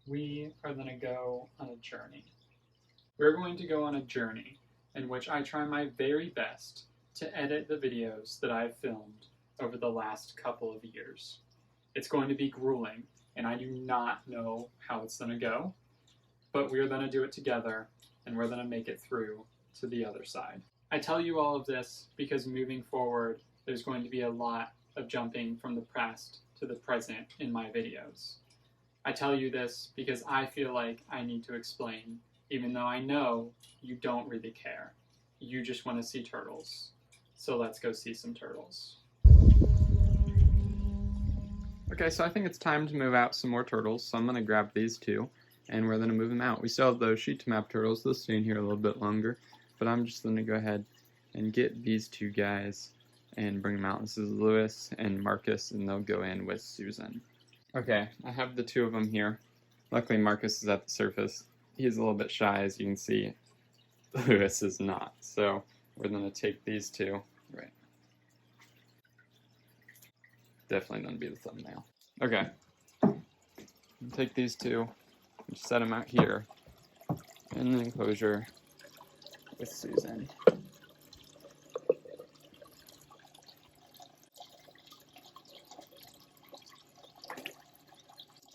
we are going to go on a journey. We're going to go on a journey in which I try my very best to edit the videos that I've filmed over the last couple of years. It's going to be grueling, and I do not know how it's going to go, but we're going to do it together, and we're going to make it through to the other side. I tell you all of this because moving forward, there's going to be a lot of jumping from the past to the present in my videos. I tell you this because I feel like I need to explain, even though I know you don't really care. You just want to see turtles. So let's go see some turtles. Okay, so I think it's time to move out some more turtles, so I'm going to grab these two, and we're going to move them out. We still have those sheet map turtles. They'll stay in here a little bit longer, but I'm just going to go ahead and get these two guys and bring them out. This is Lewis and Marcus, and they'll go in with Susan. Okay, I have the two of them here. Luckily, Marcus is at the surface. He's a little bit shy, as you can see. Lewis is not, so we're going to take these two. Right. Definitely going to be the thumbnail. Okay. Take these two and set them out here in the enclosure with Susan.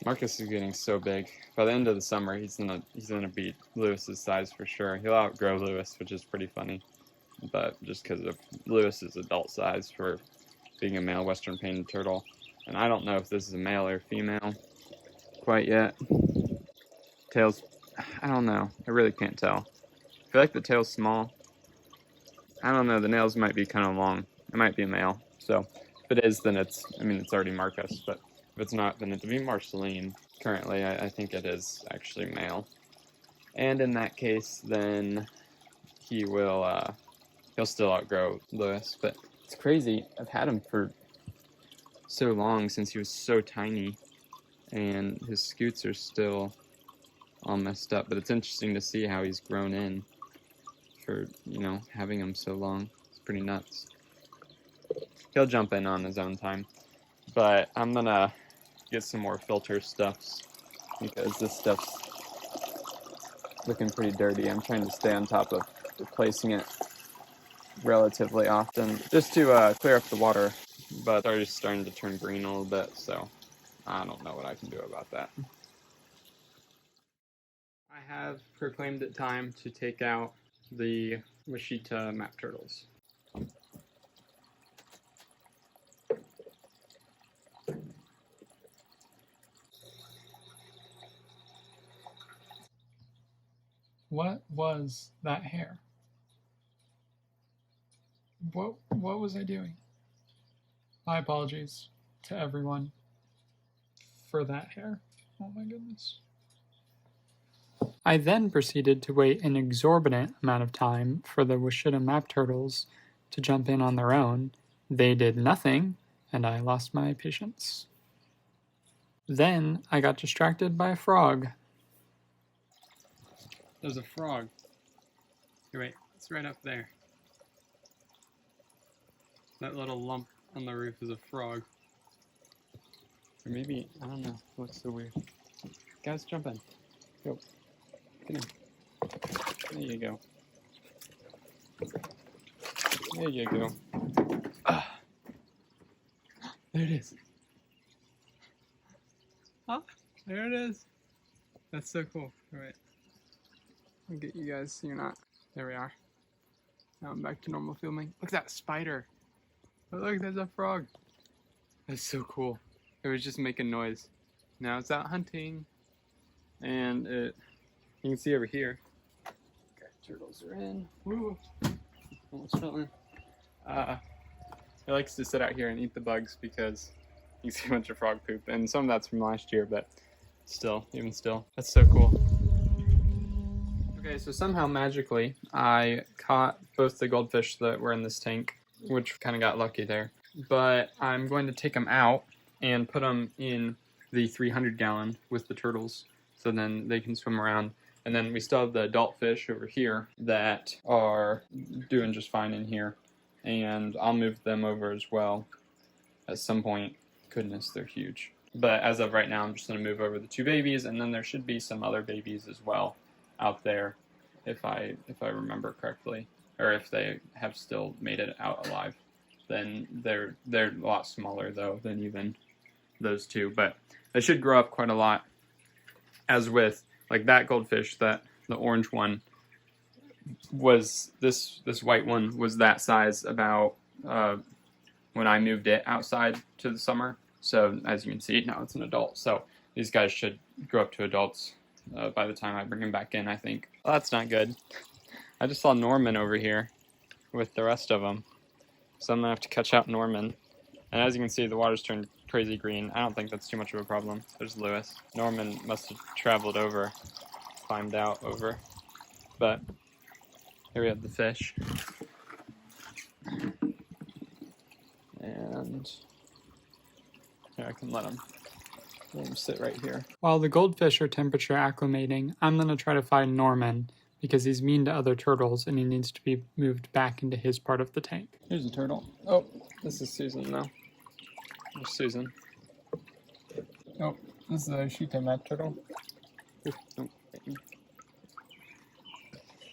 Marcus is getting so big. By the end of the summer, he's gonna beat Lewis's size for sure. He'll outgrow Lewis, which is pretty funny. But just because of Lewis's adult size for being a male western painted turtle. And I don't know if this is a male or female quite yet. Tail's, I don't know. I really can't tell. I feel like the tail's small. I don't know, the nails might be kind of long. It might be a male. So if it is, then it's already Marcus. But if it's not, then it'll be Marceline. Currently, I think it is actually male. And in that case, then he'll still outgrow Lewis. But it's crazy. I've had him for so long, since he was so tiny, and his scoots are still all messed up. But it's interesting to see how he's grown in for, having him so long. It's pretty nuts. He'll jump in on his own time. But I'm gonna get some more filter stuffs because this stuff's looking pretty dirty. I'm trying to stay on top of replacing it relatively often just to clear up the water, but it's already starting to turn green a little bit, so I don't know what I can do about that. I have proclaimed it time to take out the Washita map turtles. What was that hair? What was I doing? My apologies to everyone for that hair. Oh my goodness. I then proceeded to wait an exorbitant amount of time for the Washita map turtles to jump in on their own. They did nothing, and I lost my patience. Then I got distracted by a frog. There's a frog. Here, wait, it's right up there. That little lump on the roof is a frog. Or maybe, I don't know, it looks so weird. Guys, jump in. Go. Get in. There you go. There you go. Ah. There it is. Ah, there it is. That's so cool. Alright. I'll get you guys so you're not. There we are. Now I'm back to normal filming. Look at that spider. Oh, look, there's a frog. That's so cool. It was just making noise. Now it's out hunting. And you can see over here. Okay, turtles are in. Woo! Almost fell in. It likes to sit out here and eat the bugs because you can see a bunch of frog poop. And some of that's from last year, but still, even still, that's so cool. Okay, so somehow magically, I caught both the goldfish that were in this tank, which kind of got lucky there. But I'm going to take them out and put them in the 300 gallon with the turtles, so then they can swim around. And then we still have the adult fish over here that are doing just fine in here, and I'll move them over as well at some point. Goodness, they're huge. But as of right now, I'm just going to move over the 2 babies, and then there should be some other babies as well out there, if I remember correctly, or if they have still made it out alive. Then they're a lot smaller though than even those 2, but they should grow up quite a lot. As with like that goldfish, that the orange one was this white one was that size about when I moved it outside to the summer. So as you can see, now it's an adult. So these guys should grow up to adults by the time I bring them back in, I think. Well, that's not good. I just saw Norman over here with the rest of them. So I'm going to have to catch out Norman. And as you can see, the water's turned crazy green. I don't think that's too much of a problem. There's Lewis. Norman must have traveled over, climbed out over. But here we have the fish. And here, I can let him sit right here. While the goldfish are temperature acclimating, I'm going to try to find Norman because he's mean to other turtles and he needs to be moved back into his part of the tank. Here's a turtle. Oh, this is Susan now. There's Susan. Oh, this is a Shita map turtle. Oh,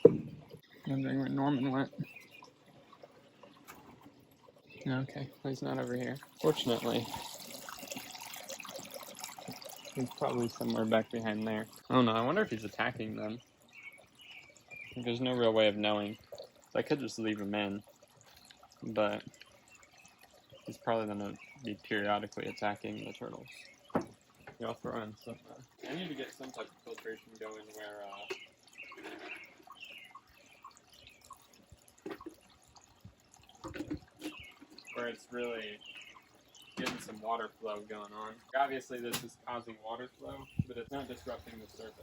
I'm wondering where Norman went. Okay, well, he's not over here. Fortunately, he's probably somewhere back behind there. Oh no, I wonder if he's attacking them. There's no real way of knowing. So I could just leave him in, but he's probably going to be periodically attacking the turtles. I'll throw in some. I need to get some type of filtration going where it's really getting some water flow going on. Obviously this is causing water flow, but it's not disrupting the surface.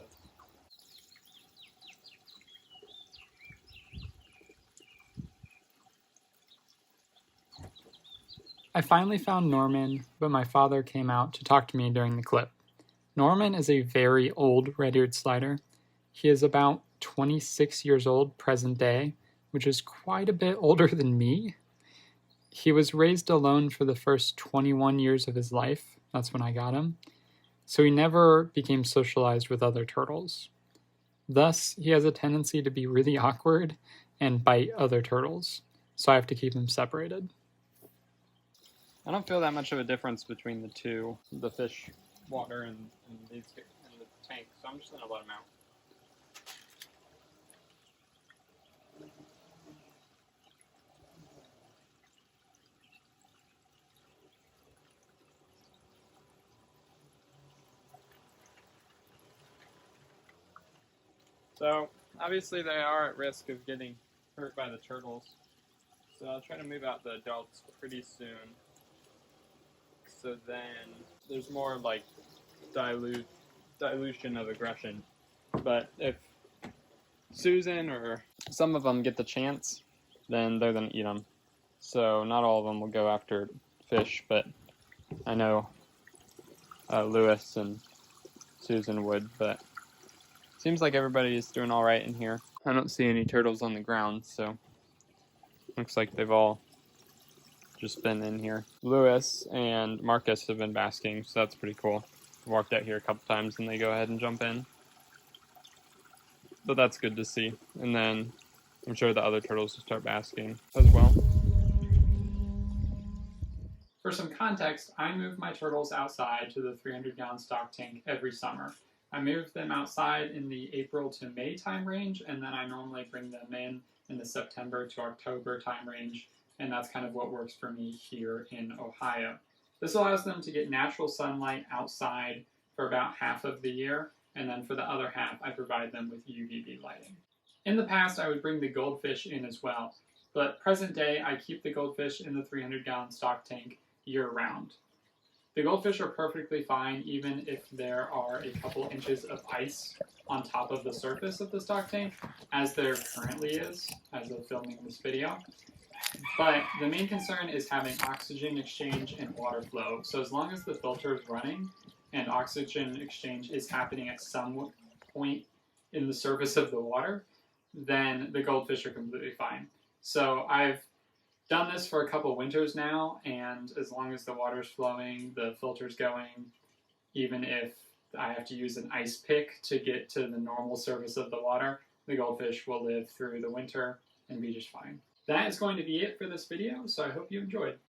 I finally found Norman, but my father came out to talk to me during the clip. Norman is a very old red-eared slider. He is about 26 years old present day, which is quite a bit older than me. He was raised alone for the first 21 years of his life. That's when I got him. So he never became socialized with other turtles. Thus, he has a tendency to be really awkward and bite other turtles. So I have to keep him separated. I don't feel that much of a difference between the two, the fish water and the tank, so I'm just going to let them out. So, obviously they are at risk of getting hurt by the turtles, so I'll try to move out the adults pretty soon. So then there's more like dilution of aggression. But if Susan or some of them get the chance, then they're going to eat them. So not all of them will go after fish, but I know Lewis and Susan would, but it seems like everybody's doing all right in here. I don't see any turtles on the ground, so looks like they've all just been in here. Lewis and Marcus have been basking, so that's pretty cool. Walked out here a couple times and they go ahead and jump in. But that's good to see. And then I'm sure the other turtles will start basking as well. For some context, I move my turtles outside to the 300-gallon stock tank every summer. I move them outside in the April to May time range, and then I normally bring them in the September to October time range, and that's kind of what works for me here in Ohio. This allows them to get natural sunlight outside for about half of the year, and then for the other half, I provide them with UVB lighting. In the past, I would bring the goldfish in as well, but present day, I keep the goldfish in the 300-gallon stock tank year-round. The goldfish are perfectly fine even if there are a couple inches of ice on top of the surface of the stock tank, as there currently is, as of filming this video. But the main concern is having oxygen exchange and water flow. So as long as the filter is running and oxygen exchange is happening at some point in the surface of the water, then the goldfish are completely fine. So I've done this for a couple winters now, and as long as the water's flowing, the filter's going, even if I have to use an ice pick to get to the normal surface of the water, the goldfish will live through the winter and be just fine. That is going to be it for this video, so I hope you enjoyed.